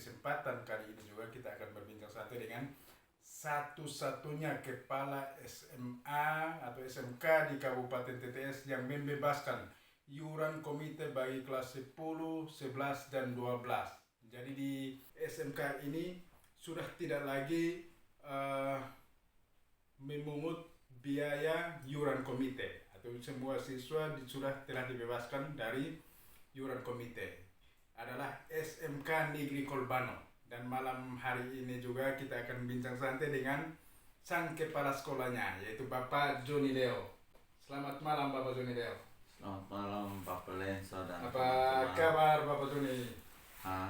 kesempatan kali ini juga kita akan berbincang santai dengan satu-satunya kepala SMA atau SMK di Kabupaten TTS yang membebaskan iuran komite bagi kelas 10, 11, dan 12. Jadi di SMK ini sudah tidak lagi memungut biaya iuran komite, atau semua siswa sudah telah dibebaskan dari iuran komite. Adalah SMK Negeri Kolbano. Dan malam hari ini juga kita akan bincang santai dengan sang kepala sekolahnya, yaitu Bapak Joni Leo. Selamat malam Bapak Joni Leo. Selamat malam Bapak Lenso dan Apa teman-teman. kabar Bapak Joni?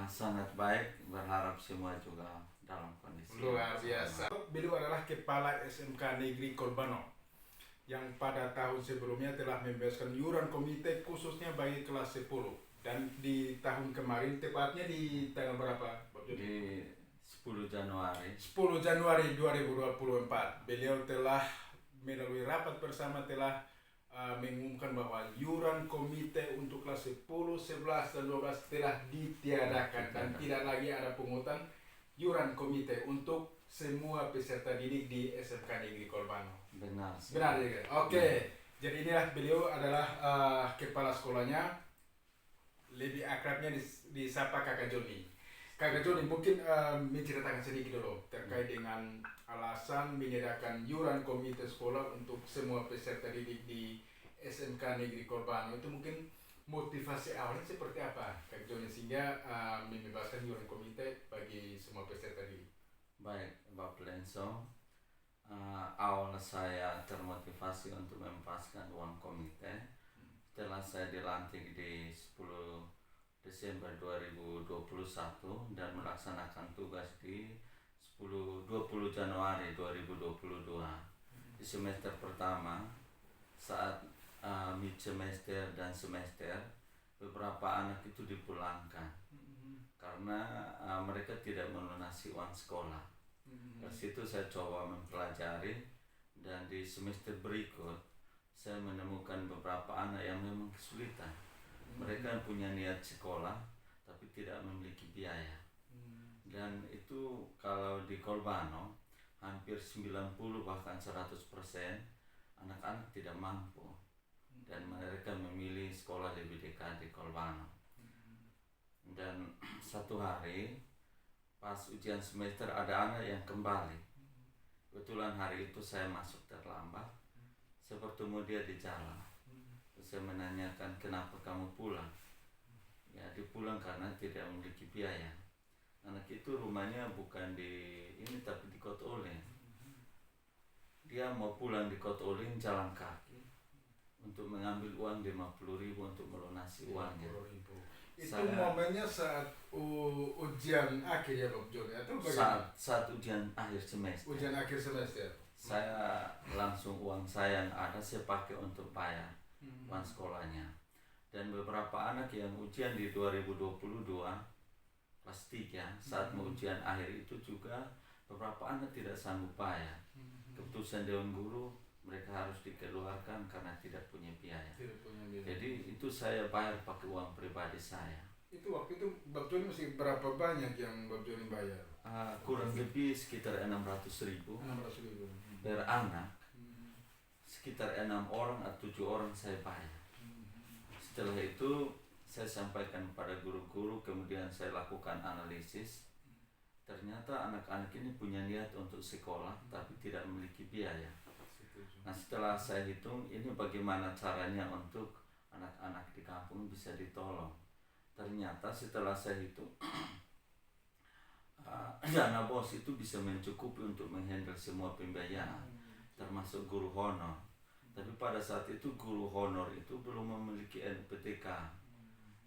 Sangat baik, berharap semua juga dalam kondisi Luar biasa. Beliau adalah kepala SMK Negeri Kolbano yang pada tahun sebelumnya telah membebaskan iuran komite khususnya bagi kelas 10. Dan di tahun kemarin, tepatnya di tanggal berapa? di 10 Januari 10 Januari 2024, beliau telah melalui rapat bersama telah mengumumkan bahwa iuran komite untuk kelas 10, 11, dan 12 telah ditiadakan dan tidak lagi ada pungutan iuran komite untuk semua peserta didik di SMK Negeri Kolbano. benar sih. Benar ya? Oke. Jadi inilah beliau adalah kepala sekolahnya, lebih akrabnya disapa Kakak Joni. Kakak Joni mungkin menceritakan sedikit dulu terkait dengan alasan menyediakan iuran komite sekolah untuk semua peserta didik di SMK Negeri Kolbano. Itu mungkin motivasi awalnya seperti apa Kakak Joni sehingga membebaskan iuran komite bagi semua peserta didik? Baik Bapak Lenso, awal saya termotivasi untuk membebaskan uang komite setelah saya dilantik di 10 Desember 2021 dan melaksanakan tugas di 20 Januari 2022 di semester pertama. Saat mid semester dan semester, beberapa anak itu dipulangkan karena mereka tidak melunasi uang sekolah. Dari situ saya coba mempelajari, dan di semester berikut saya menemukan beberapa anak yang memang kesulitan. Mereka punya niat sekolah tapi tidak memiliki biaya. Dan itu kalau di Kolbano hampir 90 bahkan 100% anak-anak tidak mampu, dan mereka memilih sekolah lebih dekat di Kolbano. Dan satu hari pas ujian semester ada anak yang kembali. Kebetulan hari itu saya masuk terlambat. Saya bertemu dia di jalan. Saya menanyakan, kenapa kamu pulang? Ya, dia pulang karena tidak memiliki biaya. Anak itu rumahnya bukan di ini tapi di Kota Olin. Dia mau pulang di Kota Olin jalan kaki untuk mengambil uang 50.000 untuk melunasi uangnya. Itu momennya saat ujian akhir ya Pak Joni atau bagaimana? Saat ujian akhir semester. Ujian akhir semester. Saya langsung uang saya yang ada saya pakai untuk bayar uang sekolahnya. Dan beberapa anak yang ujian di 2022 kelas 3 saat mau ujian akhir itu juga beberapa anak tidak sanggup bayar. Keputusan Dewan Guru, mereka harus dikeluarkan karena tidak punya biaya. Jadi itu saya bayar pakai uang pribadi saya. Itu waktu itu Bab Joni masih berapa banyak yang Bab Joni bayar? Kurang lebih sekitar 600.000 per anak. Sekitar 6 orang atau 7 orang saya bayar. Setelah itu saya sampaikan pada guru-guru, kemudian saya lakukan analisis. Ternyata anak-anak ini punya niat untuk sekolah tapi tidak memiliki biaya. Nah, setelah saya hitung ini bagaimana caranya untuk anak-anak di kampung bisa ditolong. Ternyata setelah saya hitung dana BOS itu bisa mencukupi untuk menghandle semua pembiayaan, termasuk guru honor. Tapi pada saat itu guru honor itu belum memiliki NPTK.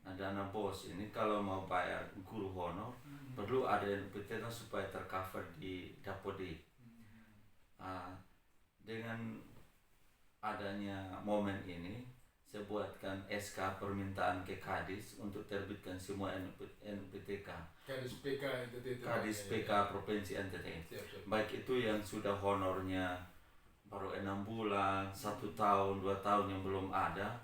Nah, dana BOS ini kalau mau bayar guru honor perlu ada NPTK supaya tercover di Dapodik. Dengan adanya momen ini, saya buatkan SK permintaan ke Kadis untuk terbitkan semua NPTK. Kadis PK Kadis PK Provinsi NTT. Baik itu yang sudah honornya baru 6 bulan, 1 tahun, 2 tahun yang belum ada,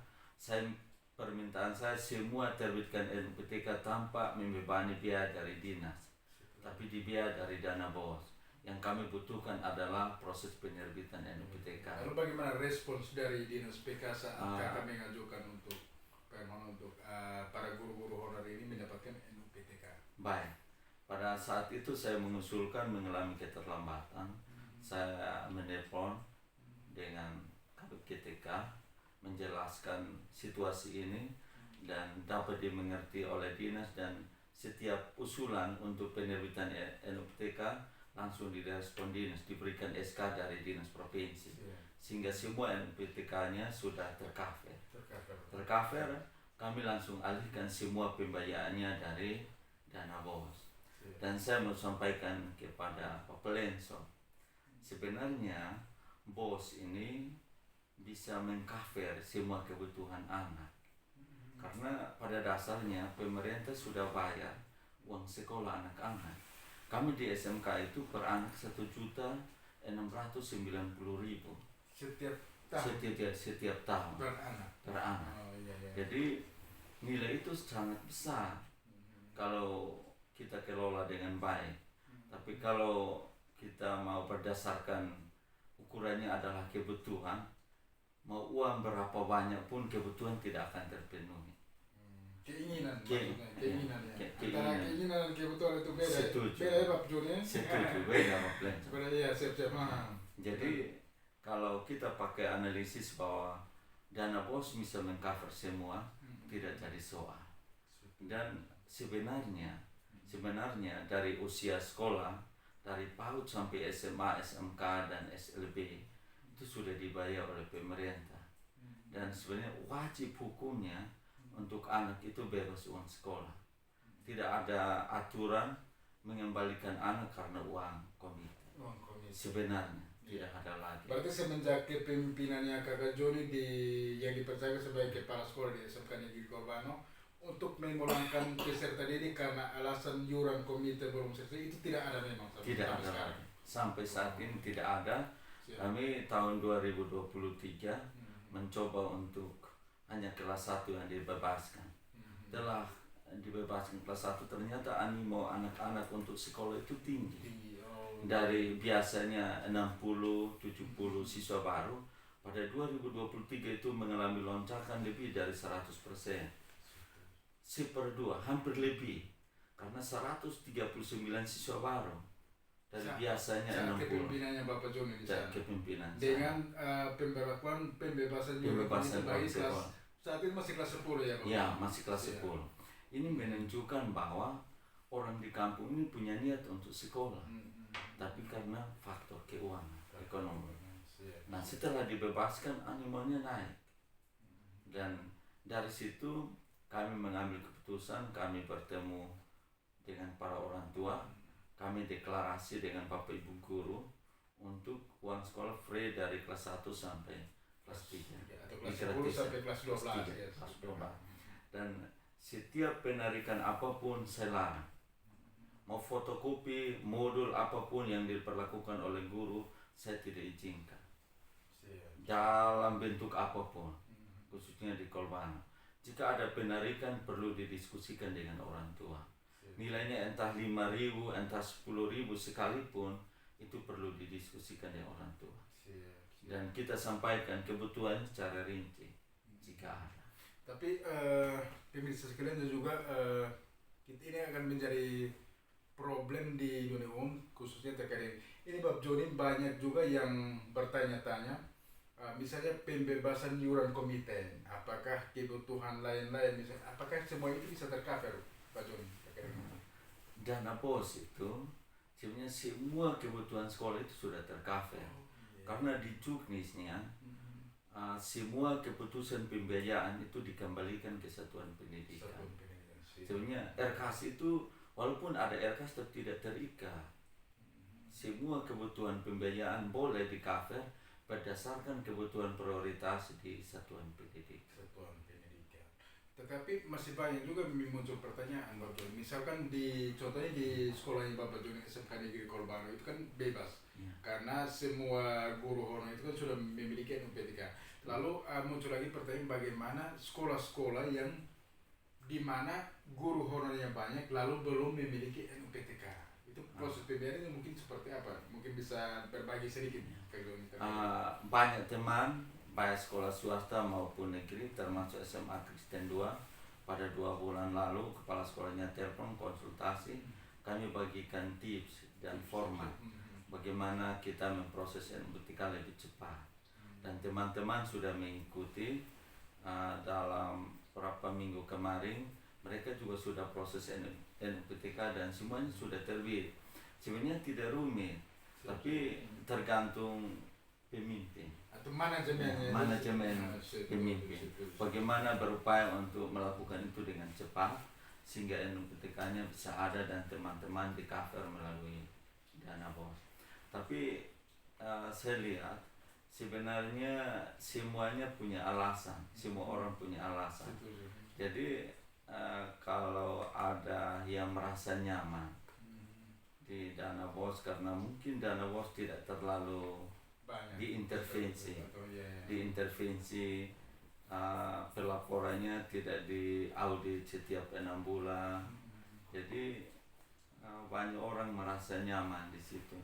permintaan saya semua terbitkan NPTK tanpa membebani biaya dari dinas. tapi dibiayai dari dana BOS. Yang kami butuhkan adalah proses penerbitan NUPTK. Lalu bagaimana respons dari Dinas PK saat kakak mengajukan untuk para guru-guru honorer ini mendapatkan NUPTK? Baik, pada saat itu saya mengusulkan mengalami keterlambatan. Saya menelpon dengan Kabit GTK menjelaskan situasi ini dan dapat dimengerti oleh dinas, dan setiap usulan untuk penerbitan NUPTK langsung direspon dinas, diberikan SK dari dinas provinsi, sehingga semua NUPTK-nya sudah tercover. Kami langsung alihkan semua pembayarannya dari dana BOS. Dan saya mau sampaikan kepada Pak Pelenso, sebenarnya BOS ini bisa mengcover semua kebutuhan anak, karena pada dasarnya pemerintah sudah bayar uang sekolah anak-anak. Kami di SMK itu per anak 1.690.000 setiap tahun per anak. Jadi nilai itu sangat besar kalau kita kelola dengan baik. Tapi kalau kita mau berdasarkan ukurannya adalah kebutuhan, mau uang berapa banyak pun kebutuhan tidak akan terpenuhi. Keinginan ya. Antara keinginan dan kebutuhan itu beda. Setuju. Beda ya Pak Juni? Setuju, beda Pak Pelenso. Beda ya, siap-siap. Jadi kalau kita pakai analisis bahwa dana BOS bisa mengcover semua, tidak jadi soal. Dan sebenarnya dari usia sekolah, dari PAUD sampai SMA, SMK, dan SLB itu sudah dibayar oleh pemerintah. Dan sebenarnya wajib hukumnya untuk anak itu bebas uang sekolah. Tidak ada aturan mengembalikan anak karena uang komite. Sebenarnya tidak ada lagi. Berarti semenjak kepemimpinannya Kakak Joni yang dipercaya sebagai kepala sekolah di SMK Negeri Korbano untuk memulangkan peserta didik karena alasan iuran komite belum selesai, itu tidak ada memang tidak ada sekarang. Sampai saat ini tidak ada. Kami tahun 2023 mencoba untuk hanya kelas 1 yang dibebaskan. Setelah dibebaskan kelas 1, ternyata animo anak-anak untuk sekolah itu tinggi. Dari biasanya 60-70 siswa baru, pada 2023 itu mengalami lonjakan lebih dari 100%. 1/2, hampir lebih, karena 139 siswa baru dari biasanya 60. Kepemimpinannya Bapak Joni di sana. Kepemimpinan dengan pembebasan bagi kelas saat ini masih kelas 10 ya Bapak? Ya, masih kelas 10. Ini menunjukkan bahwa orang di kampung ini punya niat untuk sekolah, tapi karena faktor keuangan, ekonomi. Nah, setelah dibebaskan animonya naik, dan dari situ kami mengambil keputusan. Kami bertemu dengan para orang tua, kami deklarasi dengan Bapak Ibu guru untuk uang sekolah free dari kelas 1 sampai kelas 3 atau kelas 10 sampai kelas 12 ya. Dan setiap penarikan apapun saya larang. Mau fotokopi modul apapun yang diperlakukan oleh guru, saya tidak izinkan dalam bentuk apapun, khususnya di Kolbano. Jika ada penarikan perlu didiskusikan dengan orang tua. Nilainya entah 5.000, entah 10.000 sekalipun, itu perlu didiskusikan dengan orang tua. Dan kita sampaikan kebutuhan secara rinci jika ada. Tapi pemirsa sekalian juga ini akan menjadi problem di dunia umum, khususnya terkait ini Bapak Joni. Banyak juga yang bertanya-tanya, misalnya pembebasan iuran komite, apakah kebutuhan lain-lain, misalnya apakah semua itu bisa tercover Pak Joni? Dana BOS itu sebenarnya semua kebutuhan sekolah itu sudah tercover. Karena di juknisnya semua keputusan pembiayaan itu dikembalikan ke satuan pendidikan. Sebenarnya RKAS itu walaupun ada RKAS tapi tidak terikat. Semua kebutuhan pembiayaan boleh di-cover berdasarkan kebutuhan prioritas di satuan pendidikan. Tetapi masih banyak juga muncul pertanyaan Bapak Joni. Misalkan contohnya di sekolahnya Bapak Joni SMK Negeri Kolbano itu kan bebas, karena semua guru honorer itu kan sudah memiliki NUPTK. Lalu muncul lagi pertanyaan, bagaimana sekolah-sekolah yang di mana guru honorernya banyak lalu belum memiliki NUPTK, itu kepribadiannya mungkin seperti apa? Mungkin bisa berbagi sedikit Kak Joni. Banyak teman baik sekolah swasta maupun negeri termasuk SMA Kristen 2 pada 2 bulan lalu kepala sekolahnya telepon konsultasi, kami bagikan tips dan format bagaimana kita memproses NUPTK lebih cepat, dan teman-teman sudah mengikuti. Dalam beberapa minggu kemarin mereka juga sudah proses NUPTK dan semuanya sudah terbit. Sebenarnya tidak rumit, tapi tergantung pemimpin Atau manajemennya. manajemen pemimpin bagaimana berupaya untuk melakukan itu dengan cepat sehingga NUPTK-nya bisa ada dan teman-teman di cover melalui dana BOS. Tapi saya lihat sebenarnya semuanya punya alasan, semua orang punya alasan. Jadi kalau ada yang merasa nyaman di dana BOS karena mungkin dana BOS tidak terlalu banyak diintervensi, diintervensi pelaporannya tidak diaudit setiap 6 bulan, jadi banyak orang merasa nyaman di situ.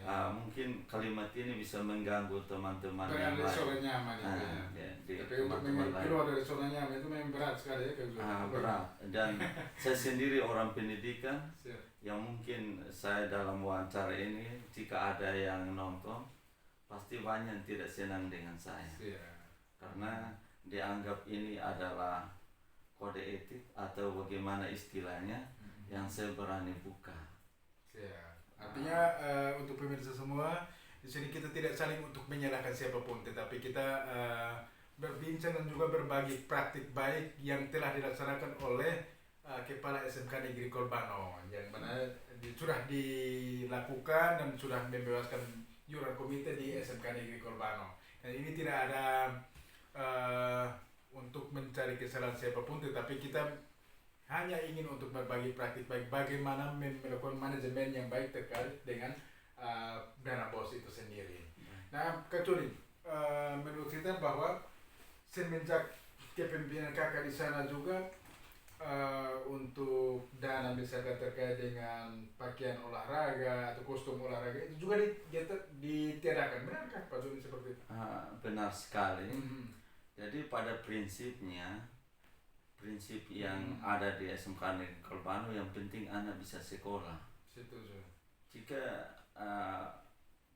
Mungkin kalimat ini bisa mengganggu teman-teman yang Berada di zona lain. nyaman itu ya. Tapi untuk keluar dari zona nyaman itu memang berat sekali ya Kak. Berat, dan saya sendiri orang pendidikan yang mungkin saya dalam wawancara ini jika ada yang nonton pasti banyak yang tidak senang dengan saya karena dianggap ini adalah kode etik atau bagaimana istilahnya yang saya berani buka. Artinya untuk pemirsa semua, di sini kita tidak saling untuk menyalahkan siapapun, tetapi kita berbincang dan juga berbagi praktik baik yang telah dilaksanakan oleh Kepala SMK Negeri Kolbano, yang mana sudah dilakukan dan sudah membebaskan iuran komite di SMK Negeri Kolbano. Dan ini tidak ada untuk mencari kesalahan siapapun, tetapi kita hanya ingin untuk berbagi praktik baik bagaimana melakukan manajemen yang baik terkait dengan dana BOS itu sendiri. Nah, Kak Joni, menurut kita bahwa semenjak kepemimpinan kakak di sana juga untuk dana misalkan terkait dengan pakaian olahraga atau kostum olahraga itu juga ditiadakan, benarkah Pak Joni seperti itu? Benar sekali. Jadi pada prinsipnya prinsip yang ada di SMK Negeri Kolbano yang penting anak bisa sekolah. Setuju. Jika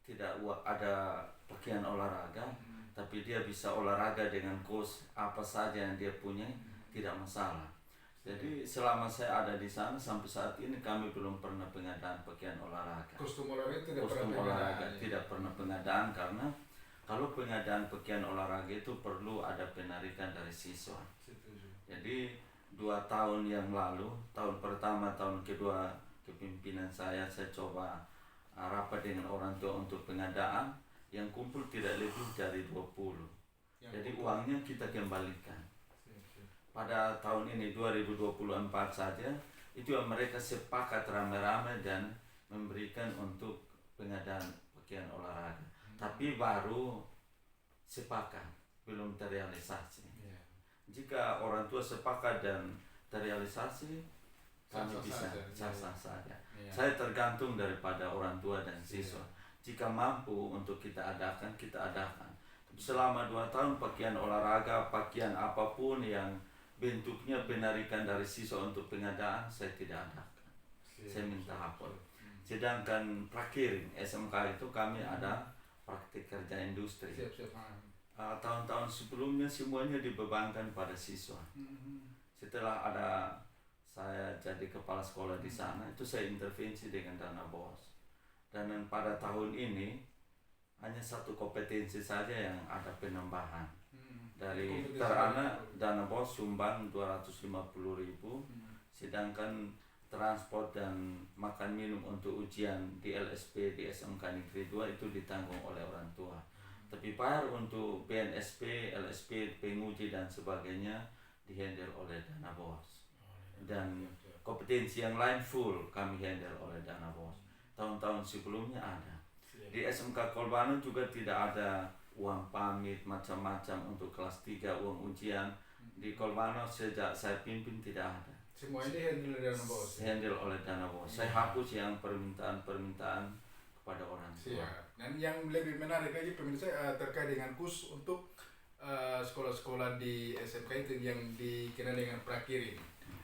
tidak ada pakaian olahraga, tapi dia bisa olahraga dengan kos apa saja yang dia punya, tidak masalah. Jadi selama saya ada di sana sampai saat ini kami belum pernah pengadaan pakaian olahraga. Kostum olahraga tidak pernah pengadaan karena kalau pengadaan pakaian olahraga itu perlu ada penarikan dari siswa. Jadi 2 tahun yang lalu, tahun pertama, tahun kedua kepemimpinan saya coba rapat dengan orang tua untuk pengadaan yang kumpul tidak lebih dari 20. Jadi uangnya kita kembalikan. Pada tahun ini 2024 saja itu yang mereka sepakat rame-rame dan memberikan untuk pengadaan pakaian olahraga. Tapi baru sepakat, belum terrealisasi. Jika orang tua sepakat dan terrealisasi, kami bisa sah-sah saja. Saya tergantung daripada orang tua dan siswa. Jika mampu untuk kita adakan, kita adakan. Tapi selama 2 tahun pakaian olahraga, pakaian apapun yang bentuknya penarikan dari siswa untuk pengadaan, saya tidak adakan. Saya minta hapus. Sedangkan prakiring SMK itu kami ada praktik kerja industri. Tahun-tahun sebelumnya semuanya dibebankan pada siswa. Setelah ada saya jadi kepala sekolah di sana, itu saya intervensi dengan dana BOS. Dan pada tahun ini hanya 1 kompetensi saja yang ada penambahan. Dari terana dana BOS sumbang 250.000, sedangkan transport dan makan minum untuk ujian di LSP di SMK Negeri 2 itu ditanggung oleh orang tua. Tapi bayar untuk BNSP, LSP, penguji dan sebagainya dihandle oleh dana BOS. Dan kompetensi yang lain full kami handle oleh dana BOS. Tahun-tahun sebelumnya ada. Di SMK Kolbano juga tidak ada uang pamit macam-macam untuk kelas 3, uang ujian. Di Kolbano sejak saya pimpin tidak ada. Semua ini handle dari dana bos. handle oleh dana bos. Saya hapus yang permintaan kepada orang tua. Siap. Dan yang lebih menarik lagi pemirsa terkait dengan kurs untuk sekolah-sekolah di SMK itu yang dikenal dengan prakirin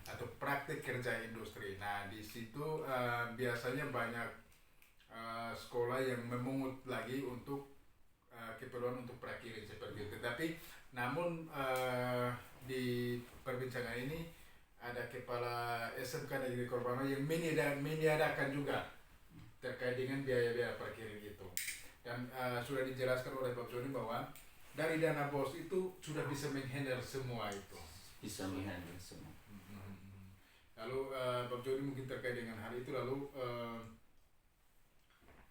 atau praktik kerja industri. Nah di situ biasanya banyak sekolah yang memungut lagi untuk keperluan untuk prakirin seperti itu. Tetapi namun di perbincangan ini ada kepala SMK Negeri Korbano yang meniadakan juga terkait dengan biaya-biaya parkir itu. Dan sudah dijelaskan oleh Pak Joni bahwa dari dana bos itu sudah bisa menghandle semua itu. Bisa menghandle semua. Lalu Pak Joni mungkin terkait dengan hal itu, lalu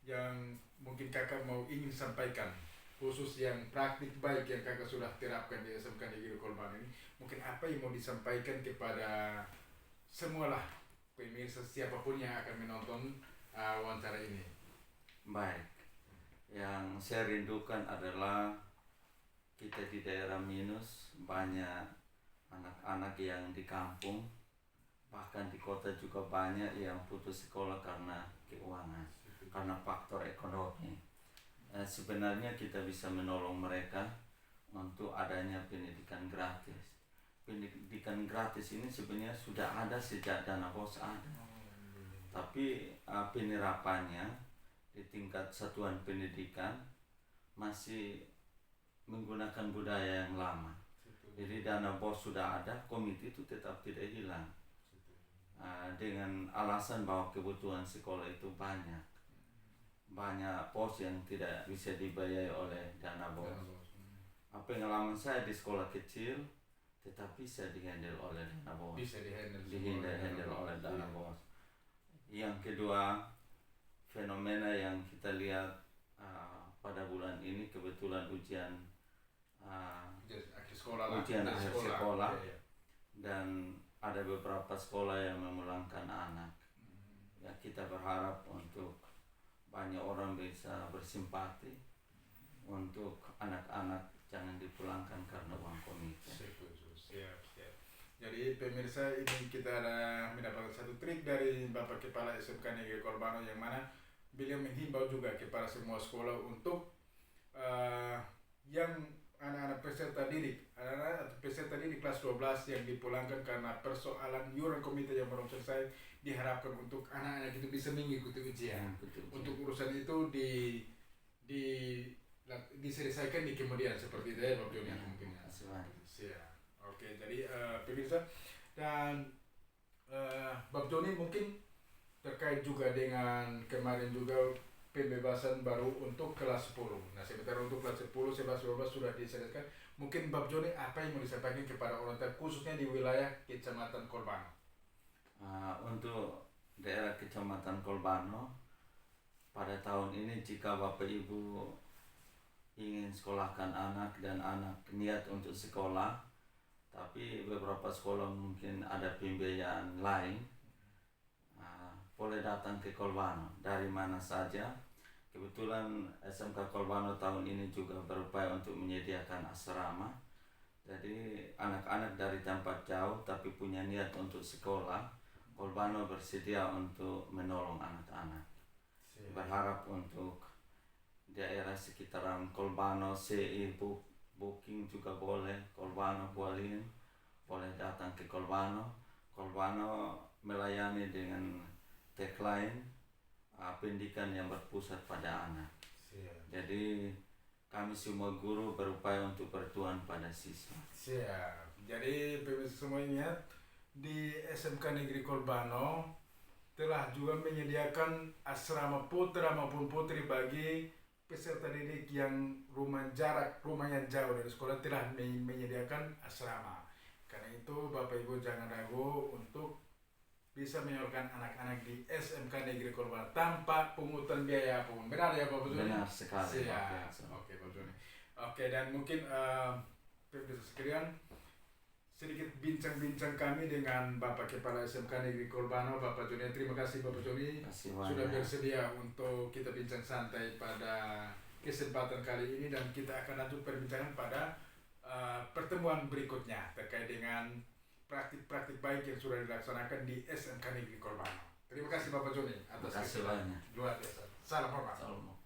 yang mungkin kakak mau ingin sampaikan khusus yang praktik baik yang kakak sudah terapkan di SMK Negeri Korbano ini, mungkin apa yang mau disampaikan kepada semualah pemirsa siapapun yang akan menonton wawancara ini. Baik, yang saya rindukan adalah kita di daerah minus banyak anak-anak yang di kampung, bahkan di kota juga banyak yang putus sekolah karena keuangan, karena faktor ekonomi. Sebenarnya kita bisa menolong mereka untuk adanya pendidikan gratis. Pendidikan gratis ini sebenarnya sudah ada sejak dana bos ada. Tapi penerapannya di tingkat satuan pendidikan masih menggunakan budaya yang lama. Jadi dana bos sudah ada, komite itu tetap tidak hilang. Dengan alasan bahwa kebutuhan sekolah itu banyak pos yang tidak bisa dibayar oleh dana bos. Pengalaman saya di sekolah kecil tetap bisa dihandle oleh dana bos. Bisa dihandle oleh dana bos. Yang kedua, fenomena yang kita lihat pada bulan ini kebetulan ujian akhir sekolah, ya. Dan ada beberapa sekolah yang memulangkan anak. Ya, kita berharap untuk banyak orang bisa bersimpati untuk anak-anak jangan dipulangkan karena uang komite. Siap. Jadi pemirsa, ini kita ada mendapatkan satu trik dari Bapak Kepala SMK Negeri Korbano yang mana beliau menghimbau juga kepada semua sekolah untuk yang anak-anak peserta didik kelas 12 yang dipulangkan karena persoalan iuran komite yang belum selesai, diharapkan untuk anak-anak itu bisa mengikuti ujian. Untuk urusan itu diselesaikan di kemudian seperti itu ya Pak Joni mungkin. Siap. Oke, jadi pemirsa dan Bapak Joni mungkin terkait juga dengan kemarin juga pembebasan baru untuk kelas 10. Nah, sementara untuk kelas 10, 11, 12 sudah diselesaikan. Mungkin Bapak Joni apa yang mau disampaikan kepada orang tua khususnya di wilayah Kecamatan Korbano? Untuk daerah Kecamatan Korbano pada tahun ini jika Bapak Ibu ingin sekolahkan anak dan anak niat untuk sekolah, tapi beberapa sekolah mungkin ada pembiayaan lain, boleh datang ke Korbano dari mana saja. Kebetulan SMK Korbano tahun ini juga berupaya untuk menyediakan asrama. Jadi anak-anak dari tempat jauh tapi punya niat untuk sekolah, Korbano bersedia untuk menolong anak-anak. Berharap untuk daerah sekitaran Korbano, CI booking juga boleh, Korbano Kualin boleh datang ke Korbano. Korbano melayani dengan tagline pendidikan yang berpusat pada anak. Jadi kami semua guru berupaya untuk bertuan pada siswa. Siap. Jadi pemirsa semuanya di SMK Negeri Korbano telah juga menyediakan asrama putra maupun putri bagi peserta didik yang rumahnya jauh dari sekolah, telah menyediakan asrama. Karena itu Bapak Ibu jangan ragu untuk bisa menyalurkan anak-anak di SMK Negeri Korbano tanpa pungutan biaya apapun. Benar ya Bapak Joni? Benar sekali. Oke Bapak Joni. Oke, dan mungkin pemirsa sekalian, sedikit bincang-bincang kami dengan Bapak Kepala SMK Negeri Korbano, Bapak Joni. Terima kasih Bapak Joni sudah bersedia untuk kita bincang santai pada kesempatan kali ini, dan kita akan lanjut perbincangan pada pertemuan berikutnya terkait dengan praktik-praktik baik yang sudah dilaksanakan di SMK Negeri Kolbano. Terima kasih Bapak Joni Terima atas kasih kesempatannya. banyak. Luar biasa. Salam hormat. Salam.